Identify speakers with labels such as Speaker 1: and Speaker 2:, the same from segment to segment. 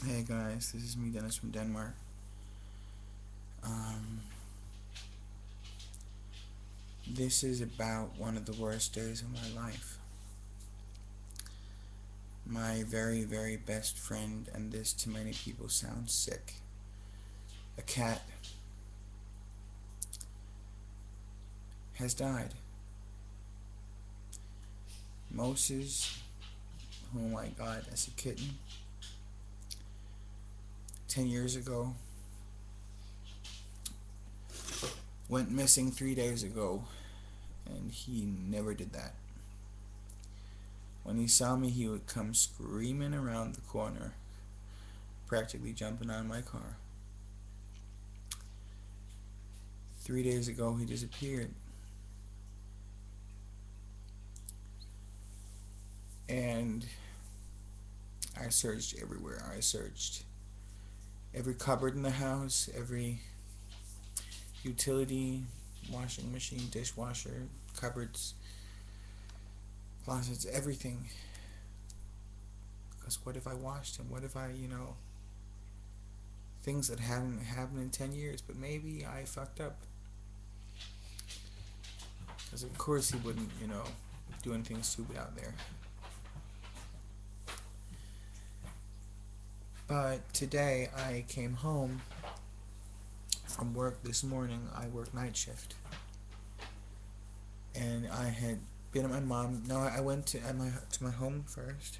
Speaker 1: Hey guys, this is me, Dennis from Denmark. Um, this is about one of the worst days of my life. My very, very best friend, and this to many people sounds sick, a cat, has died. Moses, whom I got as a kitten 10 years ago, went missing 3 days ago, and he never did that. When he saw me, he would come screaming around the corner, practically jumping on my car. 3 days ago, he disappeared. And I searched everywhere. I searched every cupboard in the house, every utility, washing machine, dishwasher, cupboards, closets, everything. Because what if I washed him? What if I, things that haven't happened in 10 years, but maybe I fucked up. Because of course he wouldn't, do anything stupid out there. But today I came home from work this morning. I work night shift. And I had been at my mom. No, I went to my home first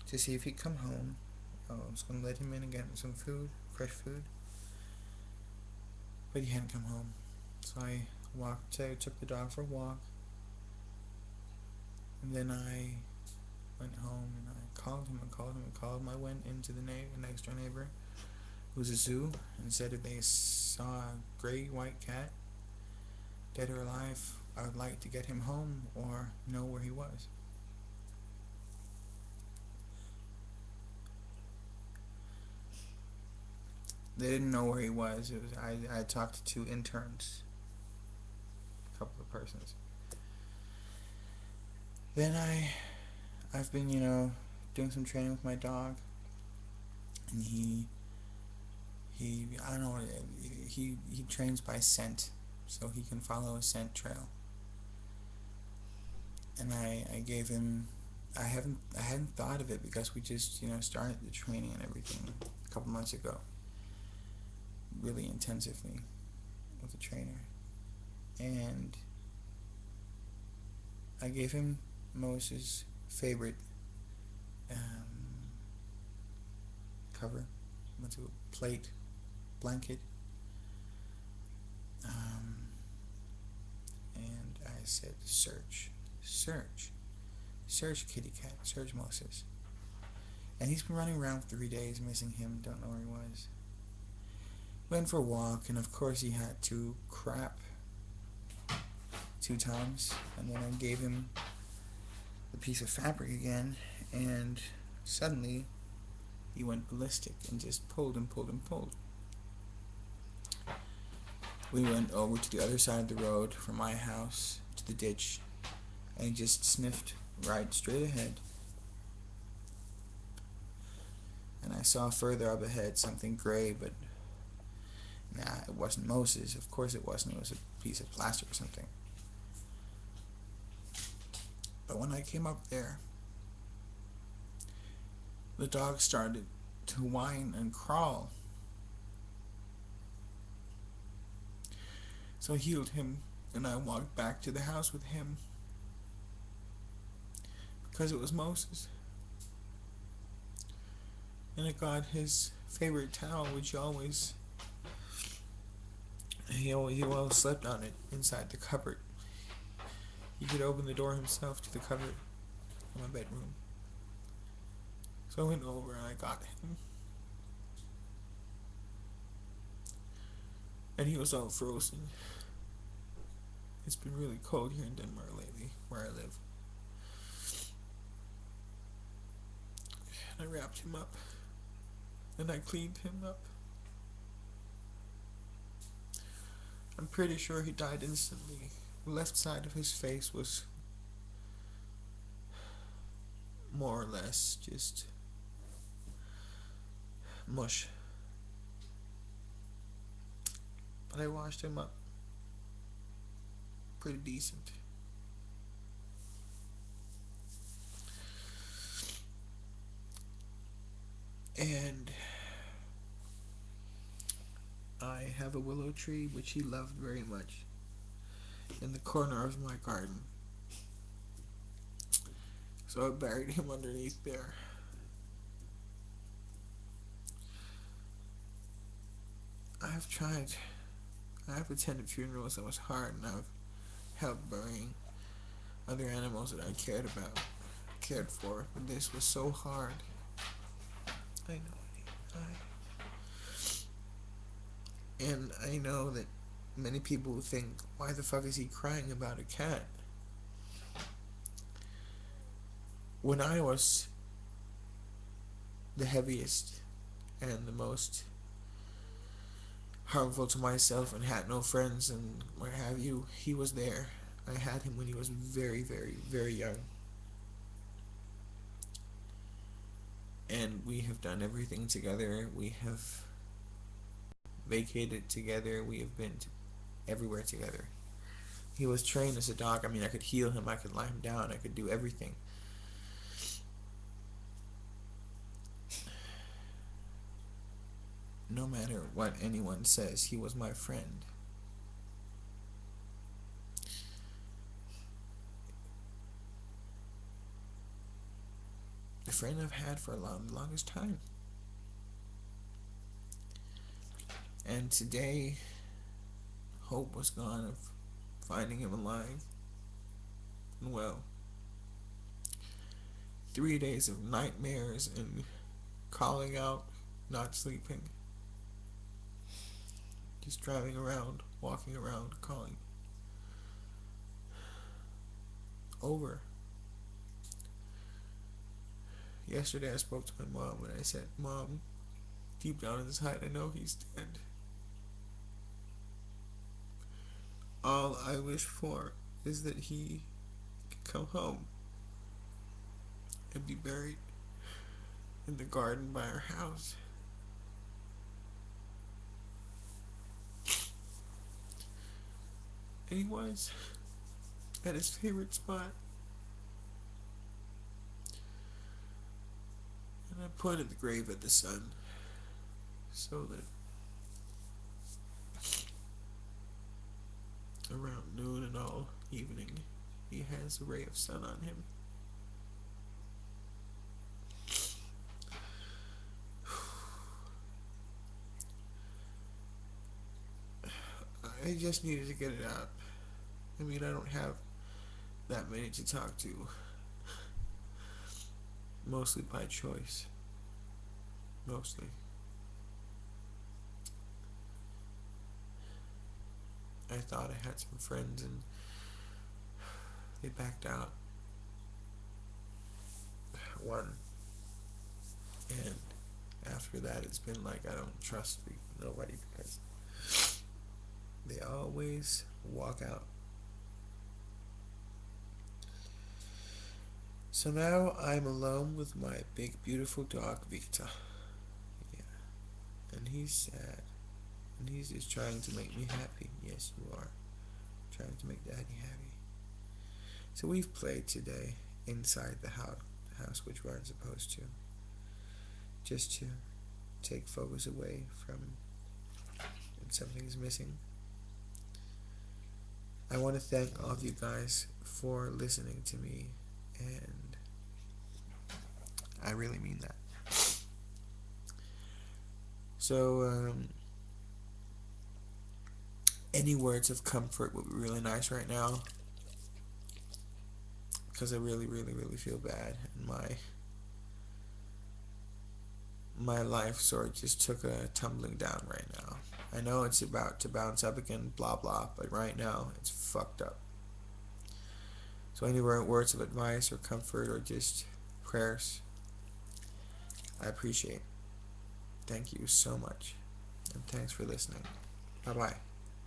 Speaker 1: to see if he'd come home. I was gonna let him in and get him some food, fresh food. But he hadn't come home. So I took the dog for a walk. And then I went home and I called him. I went into the next door neighbor, who was a zoo, and said if they saw a gray white cat, dead or alive, I would like to get him home or know where he was. They didn't know where he was. I talked to two interns, a couple of persons. Then I've been doing some training with my dog, and he I don't know, he trains by scent, so he can follow a scent trail. And I gave him, I hadn't thought of it because we just started the training and everything a couple months ago, really intensively with a trainer, and I gave him Moses' favorite cover, what's it, plate, blanket, and I said, search, kitty cat, search Moses. And he's been running around for 3 days, missing him, don't know where he was. Went for a walk, and of course he had to crap 2 times, and then I gave him the piece of fabric again, and suddenly he went ballistic and just pulled and pulled and pulled. We went over to the other side of the road from my house to the ditch, and he just sniffed right straight ahead. And I saw further up ahead something gray, but nah, it wasn't Moses. Of course it wasn't. It was a piece of plastic or something. But when I came up there, the dog started to whine and crawl. So I healed him, and I walked back to the house with him, because it was Moses. And I got his favorite towel, which he always slept on it inside the cupboard. He could open the door himself to the cupboard in my bedroom. So I went over and I got him. And he was all frozen. It's been really cold here in Denmark lately, where I live. And I wrapped him up. And I cleaned him up. I'm pretty sure he died instantly. The left side of his face was more or less just mush. But I washed him up pretty decent. And I have a willow tree which he loved very much in the corner of my garden. So I buried him underneath there. I've tried. I've attended funerals that was hard, and I've helped burying other animals that I cared for, but this was so hard. I know. And I know that many people think, why the fuck is he crying about a cat? When I was the heaviest and the most harmful to myself and had no friends and what have you, he was there. I had him when he was very, very, very young. And we have done everything together. We have vacated together. We have been everywhere together. He was trained as a dog. I mean, I could heal him. I could lie him down. I could do everything. No matter what anyone says, he was my friend. The friend I've had for the longest time. And today, hope was gone of finding him alive and well. 3 days of nightmares and calling out, not sleeping. Just driving around, walking around, calling. Over. Yesterday I spoke to my mom and I said, Mom, deep down in his heart I know he's dead. All I wish for is that he can come home and be buried in the garden by our house. And he was at his favorite spot. And I pointed the grave at the sun so that around noon and all evening he has a ray of sun on him. I just needed to get it out. I mean, I don't have that many to talk to. Mostly by choice. Mostly. I thought I had some friends and they backed out. One. And after that it's been like I don't trust nobody because they always walk out. So now I'm alone with my big beautiful dog Victor. Yeah. And he's sad. And he's just trying to make me happy. Yes, you are. Trying to make Daddy happy. So we've played today inside the house, which we aren't supposed to. Just to take focus away from when something is missing. I want to thank all of you guys for listening to me, and I really mean that. So, any words of comfort would be really nice right now, because I really, really, really feel bad, and my life sort of just took a tumbling down right now. I know it's about to bounce up again, blah blah, but right now it's fucked up. So any words of advice or comfort or just prayers, I appreciate. Thank you so much, and thanks for listening. Bye bye.